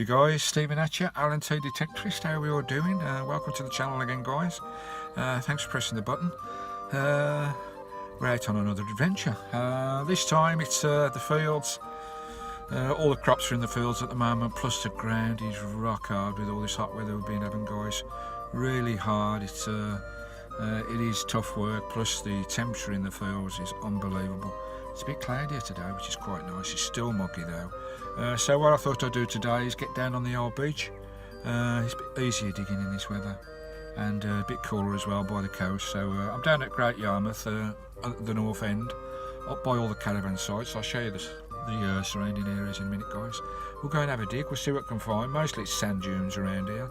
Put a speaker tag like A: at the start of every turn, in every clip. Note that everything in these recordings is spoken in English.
A: You guys, Stephen at you, T Detectorist. How are we all doing? Welcome to the channel again, guys. Thanks for pressing the button. We're out on another adventure. This time it's the fields. All the crops are in the fields at the moment, plus the ground is rock hard with all this hot weather we've been having, guys. Really hard. It is tough work, plus the temperature in the fields is unbelievable. It's a bit cloudier today, which is quite nice. It's still muggy though. So what I thought I'd do today is get down on the old beach. It's a bit easier digging in this weather, and a bit cooler as well by the coast. So I'm down at Great Yarmouth at the north end, up by all the caravan sites. I'll show you the surrounding areas in a minute, guys. We'll go and have a dig. We'll see what we can find. Mostly it's sand dunes around here,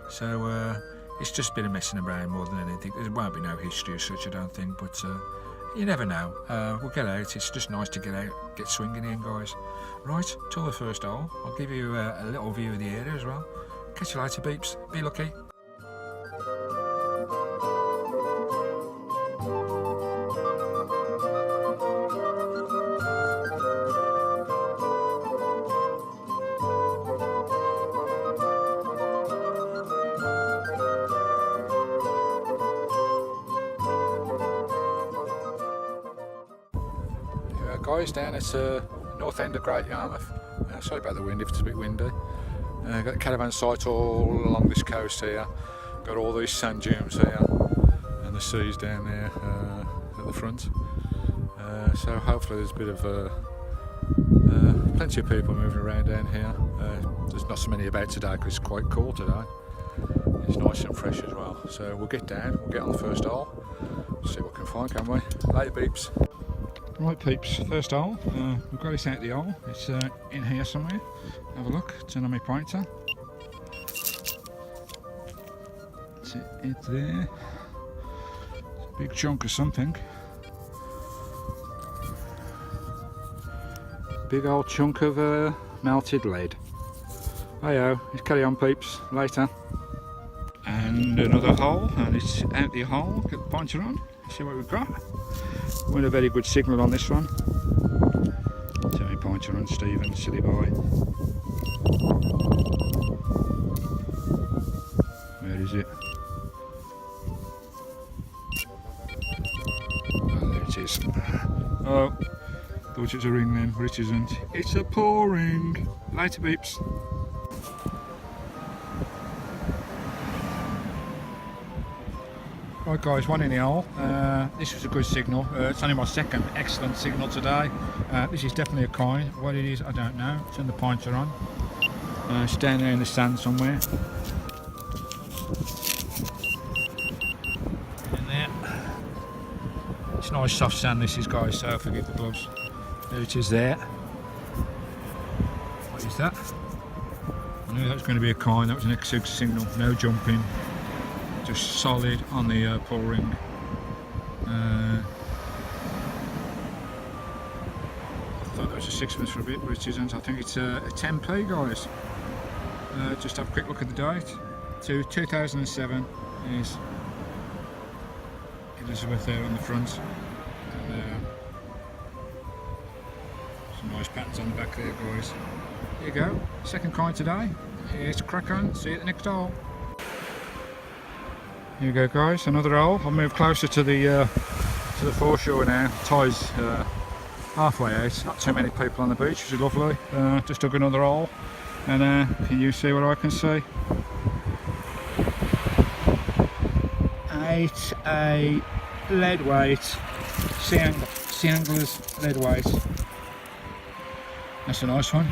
A: so it's just a bit of messing around more than anything. There won't be no history as such, I don't think, but you never know. We'll get out. It's just nice to get out, get swinging in, guys. Right, till the first hole. I'll give you a little view of the area as well. Catch you later, beeps. Be lucky. Guys, down at north end of Great Yarmouth. Sorry about the wind if it's a bit windy. Got the caravan site all along this coast here. Got all these sand dunes here, and the sea's down there at the front. So hopefully there's a bit of plenty of people moving around down here. There's not so many about today because it's quite cool today. It's nice and fresh as well. So we'll get down. We'll get on the first hole. See what we can find, can we? Later, beeps. Right, peeps, first hole. We've got this out the hole. It's in here somewhere. Have a look. Turn on my pointer. That's it there. It's a big chunk of something. Big old chunk of melted lead. Hi-oh, let's carry on, peeps. Later. And another hole, and it's out the hole. Get the pointer on. See what we've got. We're in a very good signal on this one. Turn my pointer on, Stephen, silly boy. Where is it? Oh, there it is. Oh, thought it was a ring then, but it isn't. It's a paw ring. Later, beeps. Right, guys, one in the hole. This was a good signal. It's only my second excellent signal today. This is definitely a coin. What it is, I don't know. Turn the pointer on. It's down there in the sand somewhere. In there. It's nice soft sand this is, guys, so forgive the gloves. There it is there. What is that? I knew that was going to be a coin. That was an excellent signal. No jumping. Just solid on the pull ring. I thought that was a sixpence for a bit, but it isn't. I think it's a 10p, guys. Just have a quick look at the date. To 2007 is Elizabeth there on the front. And, some nice patterns on the back there, guys. There you go. Second coin today. It's crack on. See you at the next hole. Here you go, guys, another hole. I'll move closer to the foreshore now. Tide's halfway out. Not too many people on the beach, which is lovely. Just dug another hole, and can you see what I can see? It's a lead weight, sea anglers lead weight. That's a nice one.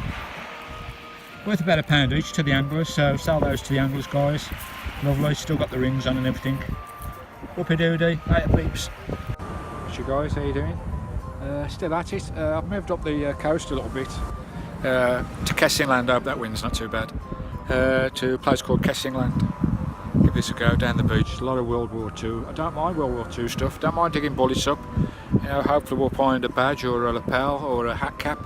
A: Worth about £1 each to the anglers, so sell those to the anglers, guys. Lovely, still got the rings on and everything. Whoopie doody, later peeps. What's you guys, how you doing? Still at it. I've moved up the coast a little bit to Kessingland. I hope that wind's not too bad. To a place called Kessingland. Give this a go down the beach. A lot of World War II. I don't mind World War II stuff. Don't mind digging bullets up. You know, hopefully we'll find a badge or a lapel or a hat cap.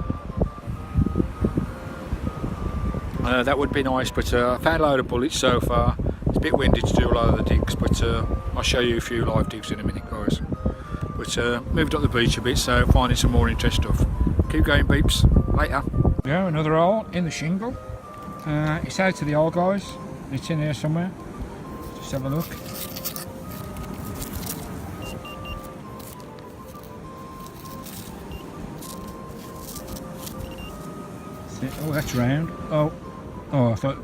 A: That would be nice, but I found a load of bullets so far. It's a bit windy to do a lot of the digs, but I'll show you a few live digs in a minute, guys. But moved up the beach a bit, so finding some more interesting stuff. Keep going, beeps. Later. Yeah, another hole in the shingle. It's out to the old guys. It's in here somewhere. Just have a look. Oh, that's round. Oh, I thought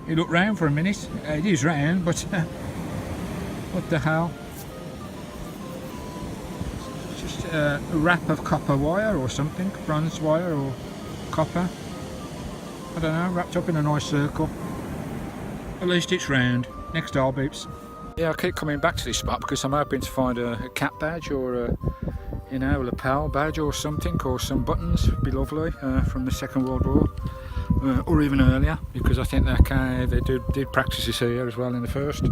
A: it looked round for a minute. It is round, but what the hell? It's just a wrap of copper wire or something, bronze wire or copper. I don't know, wrapped up in a nice circle. At least it's round. Next dial beeps. Yeah, I keep coming back to this spot because I'm hoping to find a cap badge or a, you know, a lapel badge or something, or some buttons. Would be lovely from the Second World War, or even earlier, because I think they did practices here as well in the first.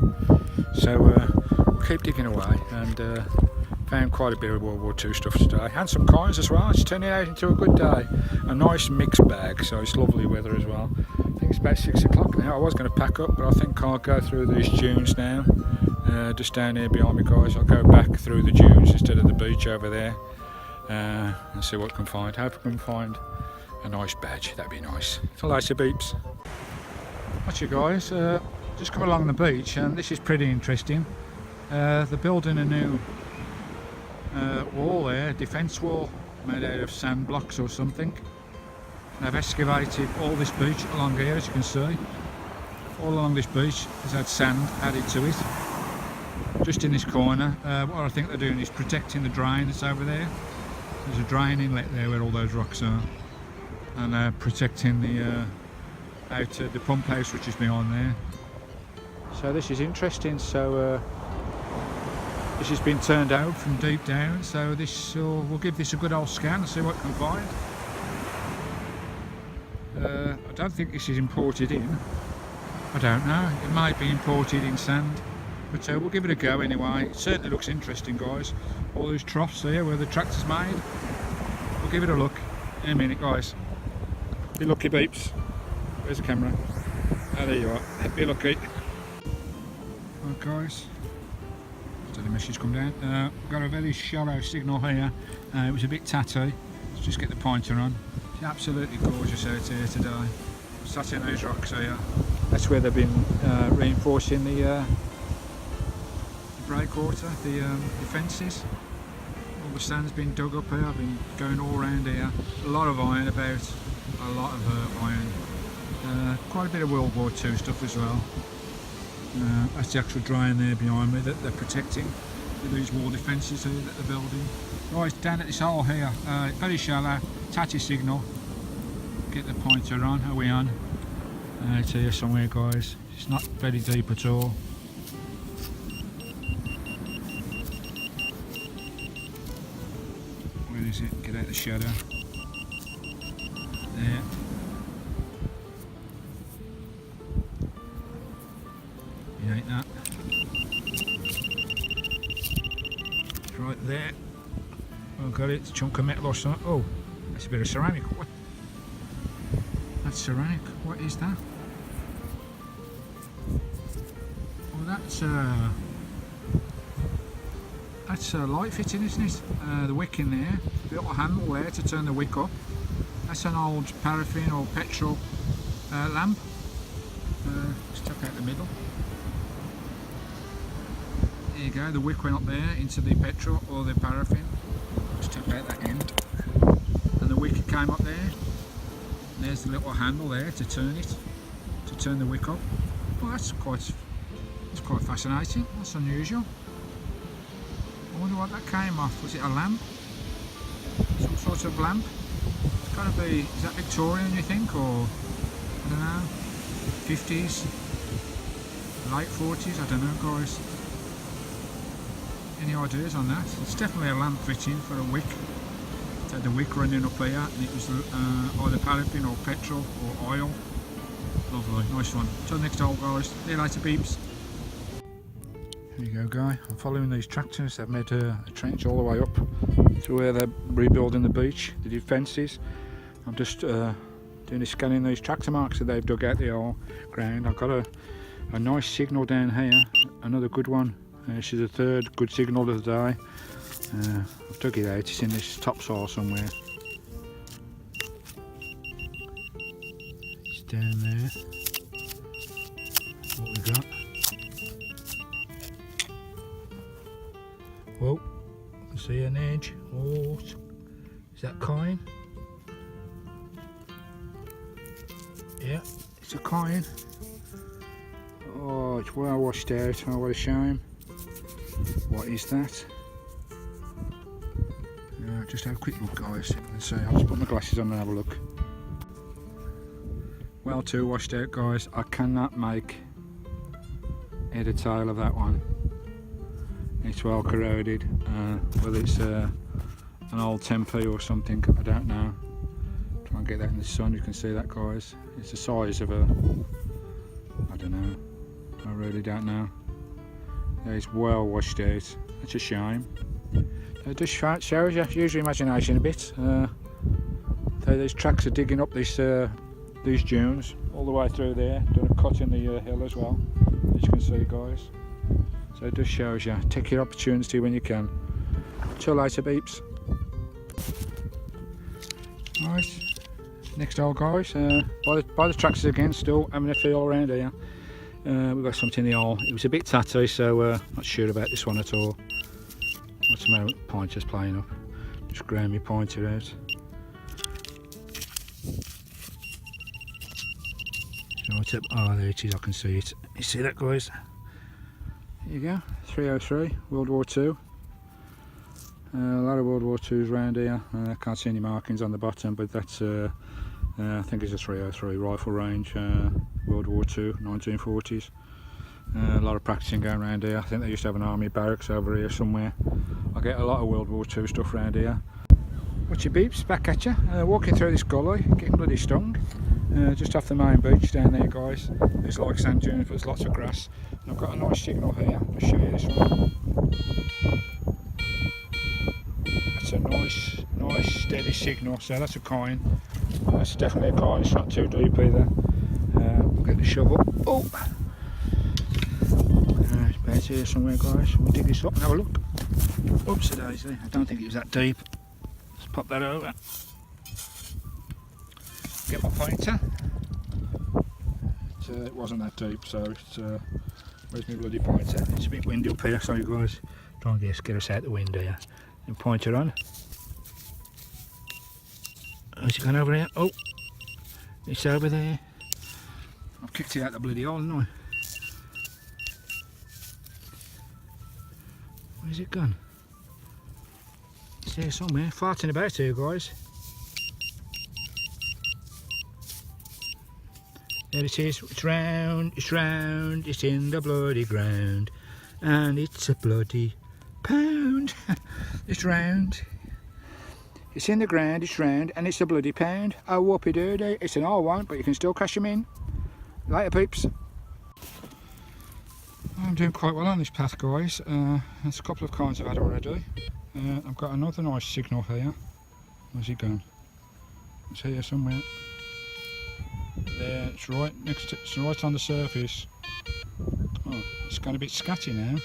A: So we'll keep digging away, and found quite a bit of World War II stuff today, and some coins as well. It's turning out into a good day. A nice mixed bag, so it's lovely weather as well. I think it's about 6 o'clock now. I was going to pack up, but I think I'll go through these dunes now. Just down here behind me, guys. I'll go back through the dunes instead of the beach over there, and see what I can find. Hope I can find a nice badge. That'd be nice. So later beeps. Watch you guys. Just come along the beach, and this is pretty interesting. They're building a new wall there, defence wall, made out of sand blocks or something. They've excavated all this beach along here, as you can see. All along this beach has had sand added to it. Just in this corner, what I think they're doing is protecting the drain that's over there. There's a drain inlet there where all those rocks are, and protecting the the pump house which is behind there. So this is interesting. So this has been turned out from deep down, so this we'll give this a good old scan and see what we can find. I don't think this is imported in. I don't know, it might be imported in sand, but we'll give it a go anyway. It certainly looks interesting, guys. All those troughs there where the tractor's made. We'll give it a look in a minute, guys. Be lucky beeps. Where's the camera? Oh, there you are. Be lucky. Right, guys. So the message come down. Got a very shallow signal here. It was a bit tatty. Let's just get the pointer on. It's absolutely gorgeous out here today. Sat in those rocks here. That's where they've been reinforcing the breakwater, the fences. All the sand's been dug up here. I've been going all around here. A lot of iron about. A lot of iron. Quite a bit of World War II stuff as well. That's the actual drain there behind me that they're protecting with these wall defences here that they're building. Right, down at this hole here, very shallow, tatty signal. Get the pointer on, are we on? It's here somewhere, guys. It's not very deep at all. Where is it? Get out the shadow. There. You ain't that. It's right there. Oh, got it. It's a chunk of metal or something. Oh, that's a bit of ceramic. What? That's ceramic. What is that? Oh, that's a light fitting, isn't it? The wick in there. The little handle there to turn the wick up. That's an old paraffin or petrol lamp. Stuck out the middle. There you go, the wick went up there into the petrol or the paraffin. Just took out that end. And the wick came up there. And there's the little handle there to turn it, to turn the wick up. Well, that's quite fascinating. That's unusual. I wonder what that came off. Was it a lamp? Some sort of lamp? It's got to be, is that Victorian, you think, or I don't know, 50s, late 40s, I don't know, guys. Any ideas on that? It's definitely a lamp fitting for a wick. It had the wick running up here, and it was either paraffin or petrol or oil. Lovely, nice one. Till next hole, guys. See you later, beeps. There you go, guy. I'm following these tractors. They've made a trench all the way up to where they're rebuilding the beach, the defences. I'm just doing a scanning these tractor marks that they've dug out the old ground. I've got a nice signal down here, another good one. This is the third good signal of the day. I've dug it out, it's in this topsoil somewhere. It's down there. What we got? Whoa, I can see an edge. Oh, is that coin? Yeah, it's a coin. Oh, it's well washed out. Oh, what a shame. What is that? Just have a quick look, guys. And see, I'll just put my glasses on and have a look. Well, too washed out, guys. I cannot make head or tail of that one. It's well corroded. Whether it's an old tempe or something, I don't know. Try and get that in the sun. You can see that, guys. It's the size of a, I don't know. I really don't know. It's well washed out. It's a shame. It just shows you, use your imagination a bit. These tracks are digging up these dunes all the way through there, doing a cut in the hill as well, as you can see, guys. So it just shows you, take your opportunity when you can. Till later, beeps. Right, next hole, guys. By the tracks again, still having a feel around here. We've got something in the hole. It was a bit tatty, so not sure about this one at all. What's the matter with the pointer's playing up? Just grab my pointer out. Right up. Oh, there it is, I can see it. You see that, guys? There you go, 303, World War II. A lot of World War II's around here. I can't see any markings on the bottom, but that's, I think it's a 303 rifle range, World War II, 1940s. A lot of practicing going around here. I think they used to have an army barracks over here somewhere. I get a lot of World War II stuff around here. What's your beeps? Back at you. Walking through this gully, getting bloody stung. Just off the main beach down there, guys. There's like sand dunes, but there's lots of grass. And I've got a nice signal here. I'll show you this one. That's a nice steady signal. So that's a coin. That's definitely a coin. It's not too deep either. We'll get the shovel. Oh! It's about here somewhere, guys. We'll dig this up and have a look. Oops, a daisy. I don't think it was that deep. Let's pop that over. Get my pointer. It wasn't that deep, so it's where's my bloody pointer? It's a bit windy up here, sorry guys. Try and get us out the wind here. And pointer on. Has it gone over here? Oh, it's over there. I've kicked it out the bloody hole, haven't I? Where's it gone? It's there somewhere, farting about here, guys. There it is, it's round, it's in the bloody ground, and it's a bloody pound. It's round, it's in the ground, it's round, and it's a bloody pound. Oh, whoopie doody, it's an old one, but you can still cash them in. Later, peeps. I'm doing quite well on this path, guys. There's a couple of coins I've had already. I've got another nice signal here. Where's it gone? It's here somewhere. There, it's right next to, it's right on the surface. Oh, it's gone a bit scatty now.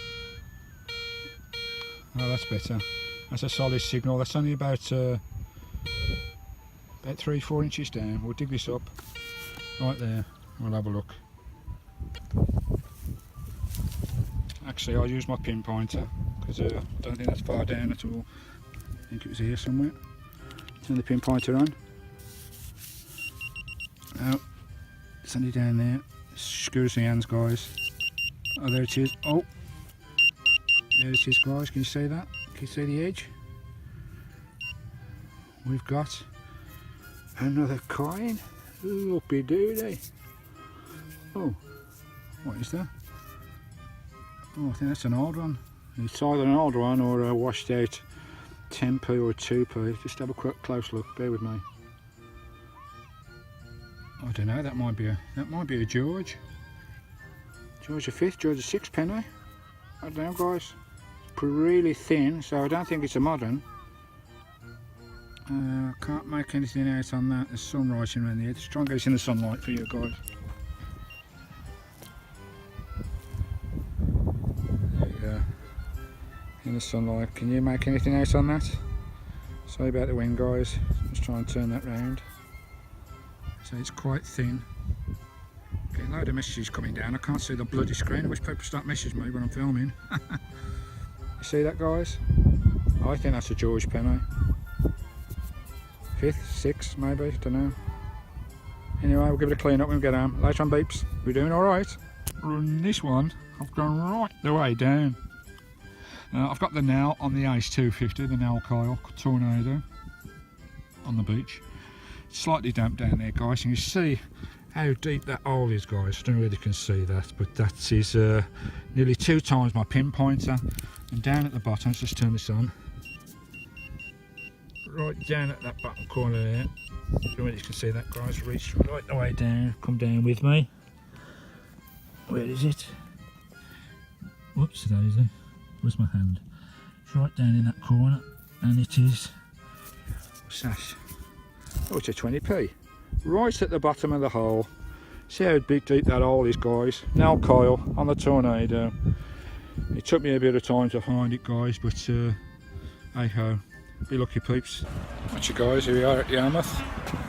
A: Oh, that's better. That's a solid signal. That's only about 3-4 inches down. We'll dig this up. Right there. We'll have a look. Actually, I'll use my pinpointer because I don't think that's far down at all. I think it was here somewhere. Turn the pinpointer on. Oh, it's only down there. Screw us in the hands, guys. Oh, there it is. Oh, there it is, guys. Can you see that? Can you see the edge? We've got another coin. Whoopie doody. Oh, what is that? Oh, I think that's an old one. It's either an old one or a washed out 10p or 2p. Just have a quick close look. Bear with me. I don't know. That might be a George. George V, George VI penny. I don't know, guys. It's really thin, so I don't think it's a modern. Can't make anything out on that. There's sun rising around the edge. Just try and get us in the sunlight for you guys. There you go. In the sunlight. Can you make anything out on that? Sorry about the wind, guys. Just try and turn that round. So it's quite thin. a load of messages coming down. I can't see the bloody screen. I wish people start messaging me when I'm filming. You see that, guys? I think that's a George penny. 5th, 6th, maybe, don't know. Anyway, we'll give it a clean up when we get home. Later on, beeps. We're doing alright. This one, I've gone right the way down. I've got the nail on the Ace 250, the nail coil tornado on the beach. It's slightly damp down there, guys, and you see how deep that hole is, guys. I don't know whether you can see that, but that is nearly 2 times my pinpointer. And down at the bottom, let's just turn this on. Right down at that bottom corner there. I don't know whether you can see that, guys. Reach right the way down. Come down with me. Where is it? Whoops, daisy. Where's my hand? It's right down in that corner, and it is. What's that? Oh, it's a 20p. Right at the bottom of the hole. See how deep that hole is, guys. Nail coil on the tornado. It took me a bit of time to find it, guys, but hey ho. Be lucky, peeps. Watch you guys, here we are at Yarmouth.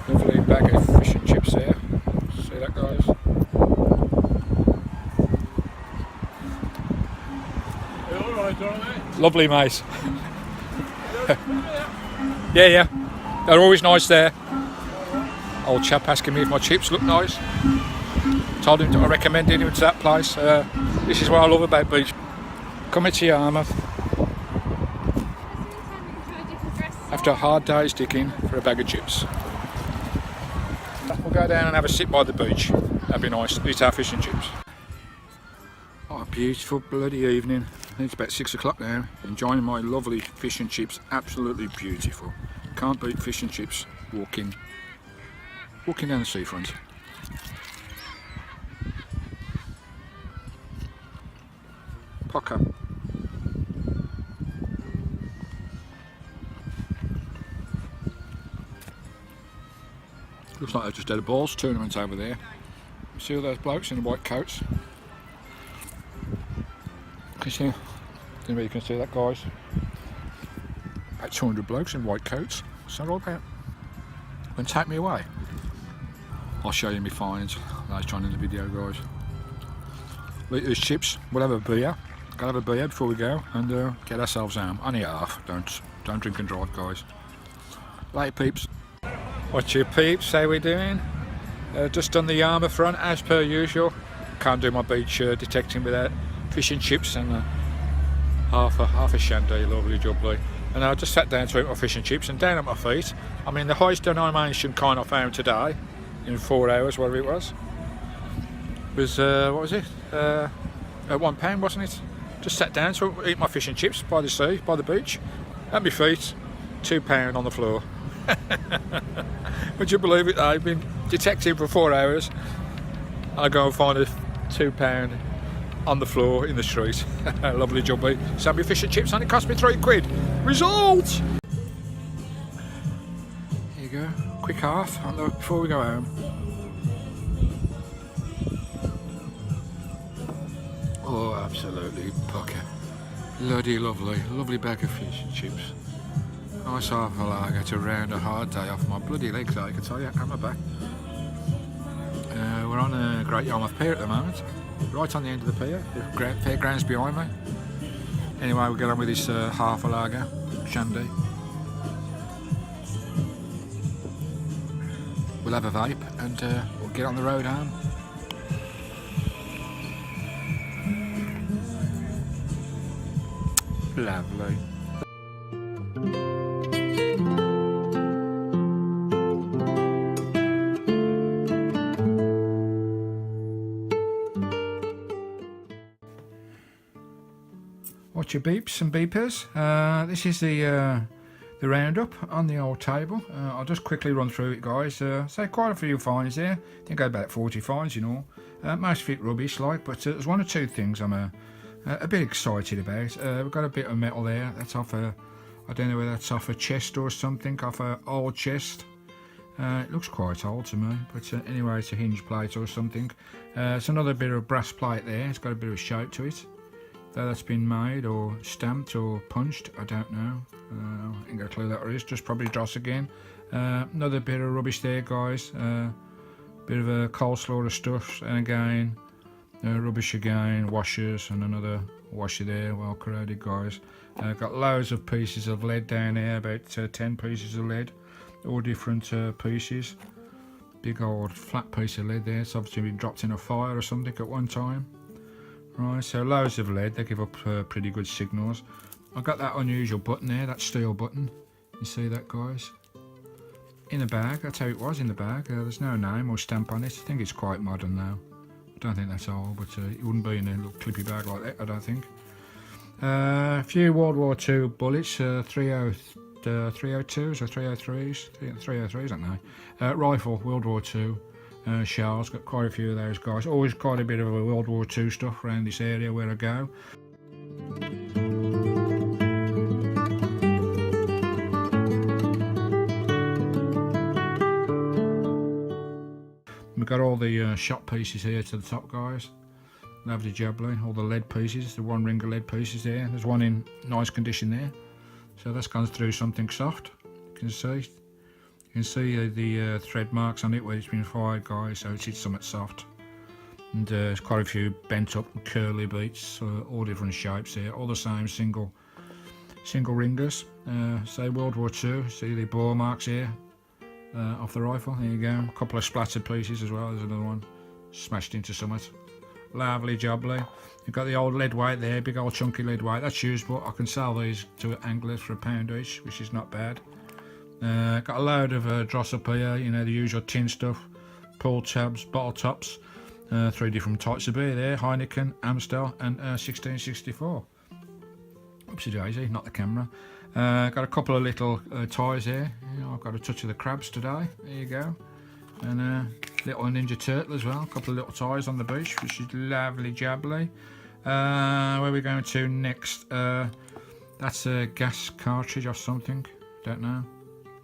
A: Lovely bag of fish and chips there. See that, guys? Lovely, mate. Yeah. They're always nice there. Old chap asking me if my chips look nice. Told him I recommended him to that place. This is what I love about beach. Coming to Yarmouth after a hard day's digging for a bag of chips. We'll go down and have a sit by the beach. That'd be nice. Eat our fish and chips. Oh, a beautiful bloody evening. It's about 6 o'clock now. Enjoying my lovely fish and chips. Absolutely beautiful. Can't beat fish and chips walking down the seafront. Poker. Looks like they've just had a balls tournament over there. See all those blokes in the white coats? Can you see? Don't know if you can see that, guys. About 200 blokes in white coats. What's that all about? Then take me away. I'll show you my finds later on in the video, guys. Eat these chips. We'll have a beer. Gotta have a beer before we go and get ourselves home. Only half. Don't drink and drive, guys. Later, peeps. What you peeps? How we doing? Just done the Yarmouth run as per usual. Can't do my beach detecting without fish and chips and half a shandy, lovely jubbly. And I just sat down to eat my fish and chips and down at my feet. I mean, the highest denomination kind I found today in 4 hours, whatever it was what was it? At £1, wasn't it? Just sat down to eat my fish and chips by the sea, by the beach. At my feet, £2 on the floor. Would you believe it? I've been detecting for 4 hours and I go and find a £2 on the floor in the street. Lovely jubbly. So my fish and chips only cost me £3. Result! Here you go. Quick half before we go home. Oh, absolutely pucker. Bloody lovely bag of fish and chips. Nice half a lager to round a hard day off my bloody legs, I can tell you, and my back. We're on a Great Yarmouth Pier at the moment, right on the end of the pier. The fairground's behind me. Anyway, we'll get on with this half a lager shandy. We'll have a vape and we'll get on the road home. Lovely. Watch your beeps and beepers. This is the roundup on the old table. I'll just quickly run through it, guys. So quite a few finds there. I think I had about 40 finds in all. Most of it rubbish, like, but there's one or two things I'm a bit excited about. We've got a bit of metal there. That's off a, I don't know whether that's off a chest or something, off a old chest. It looks quite old to me, but anyway, it's a hinge plate or something. It's another bit of brass plate there. It's got a bit of shape to it. Whether that's been made or stamped or punched, I don't know. I ain't got a clue that it is, just probably dross again. Another bit of rubbish there, guys. Bit of a coleslaw of stuff, and again, rubbish again, washers, and another washer there, well corroded, guys. Got loads of pieces of lead down here, about 10 pieces of lead, all different pieces. Big old flat piece of lead there, it's obviously been dropped in a fire or something at one time. Right, so loads of lead, they give up pretty good signals. I've got that unusual button there, that steel button. You see that, guys? In the bag, that's how it was in the bag. There's no name or stamp on it. I think it's quite modern now. I don't think that's old, but it wouldn't be in a little clippy bag like that, I don't think. A few World War II bullets, 302s or 303s, 303s, I don't know. Rifle, World War II shells, got quite a few of those, guys. Always quite a bit of a World War II stuff around this area where I go. We've got all the shot pieces here to the top, guys. Lovely jubbly, all the lead pieces, the one ring of lead pieces there. There's one in nice condition there. So that's gone through something soft, you can see. You can see the thread marks on it where it's been fired, guys, so it's hit something soft. And there's quite a few bent up and curly beats, all different shapes here, all the same single ringers. Say World War II, see the bore marks here. Off the rifle, there you go. A couple of splattered pieces as well, there's another one smashed into something. Lovely jubbly. You've got the old lead weight there, big old chunky lead weight, that's usable. I can sell these to anglers for £1 each, which is not bad. Got a load of dross up here, you know, the usual tin stuff, pool tabs, bottle tops, 3 different types of beer there, Heineken, Amstel and 1664. Oopsie daisy, not the camera. Got a couple of little ties here. You know, I've got a touch of the crabs today. There you go. And a little Ninja Turtle as well. A couple of little ties on the beach, which is lovely jubbly. Where are we going to next? That's a gas cartridge or something. Don't know.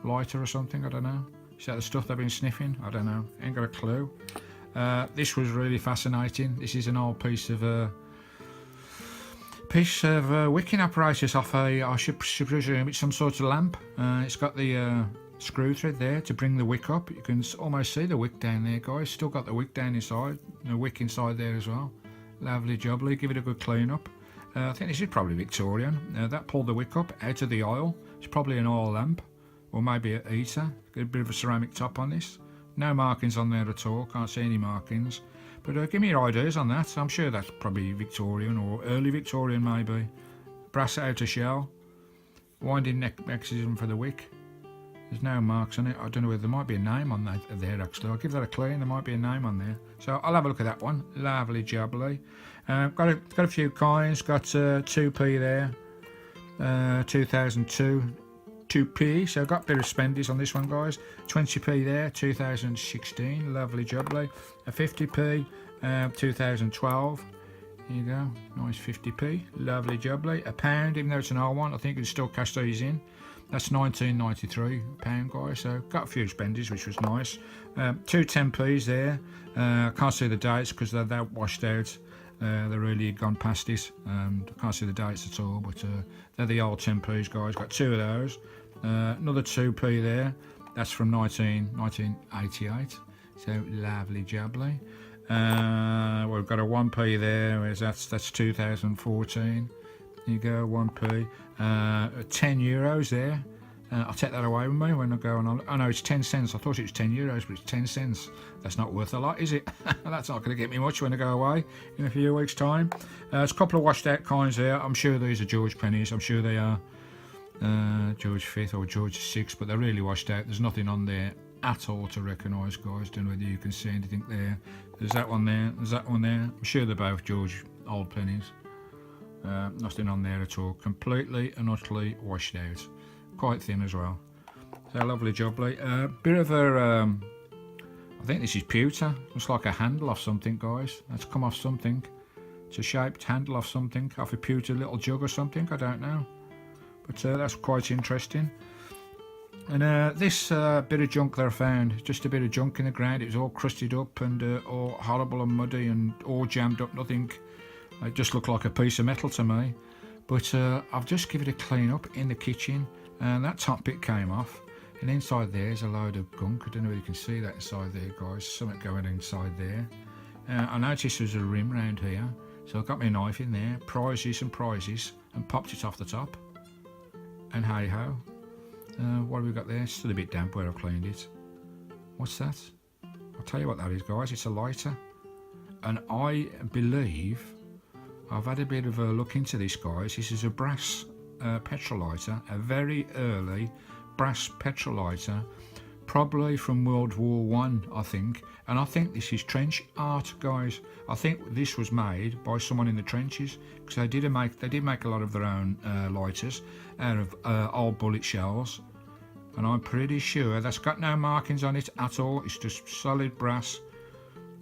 A: Lighter or something. I don't know. Is that the stuff they've been sniffing? I don't know. Ain't got a clue. This was really fascinating. This is an old piece of wicking apparatus off I should presume it's some sort of lamp. It's got the screw thread there to bring the wick up. You can almost see the wick down there, guys. Still got the wick down inside, the wick inside there as well. Lovely jubbly, give it a good clean up. I think this is probably Victorian. That pulled the wick up out of the oil. It's probably an oil lamp, or maybe a heater. Got a bit of a ceramic top on this. No markings on there at all, can't see any markings. But give me your ideas on that. I'm sure that's probably Victorian or early Victorian maybe. Brass outer shell. Winding neck mechanism for the wick. There's no marks on it. I don't know whether there might be a name on that there actually. I'll give that a clean. There might be a name on there. So I'll have a look at that one. Lovely jubbly. Got a few coins. Got 2p there. 2002. 2p, so I've got a bit of spendies on this one, guys. 20p there, 2016, lovely jubbly. A 50p, 2012. There you go, nice 50p, lovely jubbly. A £1, even though it's an old one, I think you can still cash these in. That's 1993 £1, guys. So got a few spendies, which was nice. 2 10p's there. Can't see the dates because they're washed out. They're really gone past it. I can't see the dates at all, but they're the old 10p's, guys. Got 2 of those. Another 2p there. That's from 1988. So lovely jubbly. We've got a 1p there. That's 2014. There you go, 1p. 10 euros there. I'll take that away with me when I go on. Oh no, it's 10 cents. I thought it was 10 euros, but it's 10 cents. That's not worth a lot, is it? That's not going to get me much when I go away in a few weeks' time. There's a couple of washed out coins there. I'm sure these are George pennies. I'm sure they are George V or George VI, but they're really washed out. There's nothing on there at all to recognise, guys. Don't know whether you can see anything there. There's that one there. There's that one there. I'm sure they're both George old pennies. Nothing on there at all. Completely and utterly washed out. Quite thin as well. So lovely jubbly. Bit of a, I think this is pewter. Looks like a handle off something, guys. That's come off something. It's a shaped handle off something, off a pewter little jug or something. I don't know. But that's quite interesting. And this bit of junk that I found, just a bit of junk in the ground. It was all crusted up and all horrible and muddy and all jammed up. Nothing. It just looked like a piece of metal to me. But I've just given it a clean up in the kitchen. And that top bit came off. And inside there's a load of gunk. I don't know if you can see that inside there, guys. Something going inside there. I noticed there's a rim round here, so I got my knife in there, prizes and prizes, and popped it off the top. And hey ho. What have we got there? It's still a bit damp where I've cleaned it. What's that? I'll tell you what that is, guys. It's a lighter. And I believe I've had a bit of a look into this, guys. This is a brass petrol lighter, a very early brass petrol lighter, probably from World War One, I think. And I think this is trench art, guys. I think this was made by someone in the trenches, because they did make a lot of their own lighters out of old bullet shells. And I'm pretty sure that's got no markings on it at all. It's just solid brass.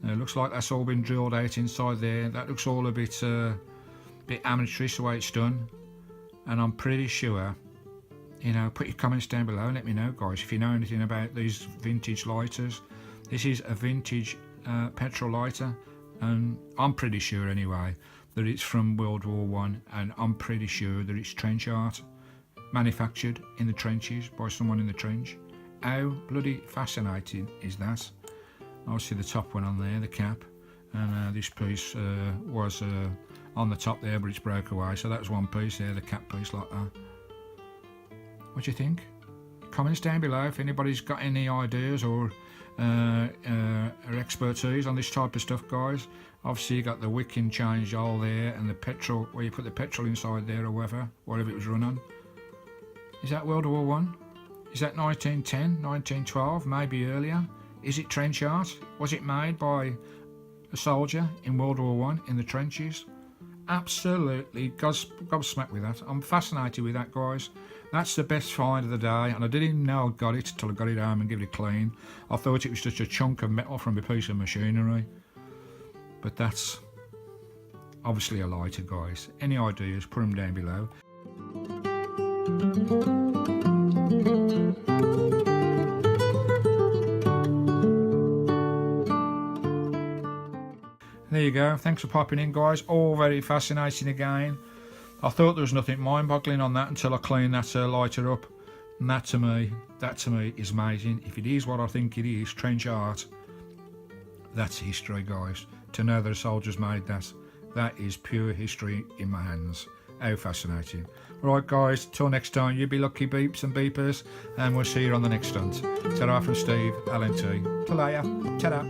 A: It looks like that's all been drilled out inside there. That looks all a bit amateurish the way it's done. And I'm pretty sure, you know, put your comments down below and let me know, guys, if you know anything about these vintage lighters. This is a vintage petrol lighter, and I'm pretty sure anyway that it's from World War One, and I'm pretty sure that it's trench art, manufactured in the trenches by someone in the trench. How bloody fascinating is that? Obviously the top one on there, the cap, and this piece was on the top there, but it's broke away, so that's one piece there, the cap piece like that. What do you think? Comments down below if anybody's got any ideas or expertise on this type of stuff, guys. Obviously you got the wicking change hole there, and the petrol, where you put the petrol inside there, or whatever it was run on. Is that World War One? Is that 1910, 1912, maybe earlier? Is it trench art? Was it made by a soldier in World War One in the trenches? Absolutely gobsmacked with that. I'm fascinated with that, guys. That's the best find of the day, and I didn't even know I got it until I got it home and gave it a clean. I thought it was just a chunk of metal from a piece of machinery. But that's obviously a lighter, guys. Any ideas, put them down below. There you go. Thanks for popping in, guys. All very fascinating again. I thought there was nothing mind-boggling on that until I cleaned that lighter up. And that to me is amazing. If it is what I think it is, trench art, that's history, guys. To know that a soldier's made that is pure history in my hands. How fascinating. Right, guys, till next time, you be lucky, beeps and beepers, and we'll see you on the next stunt. Ta-ra from Steve, LNT. Ta-laya. Ta-da.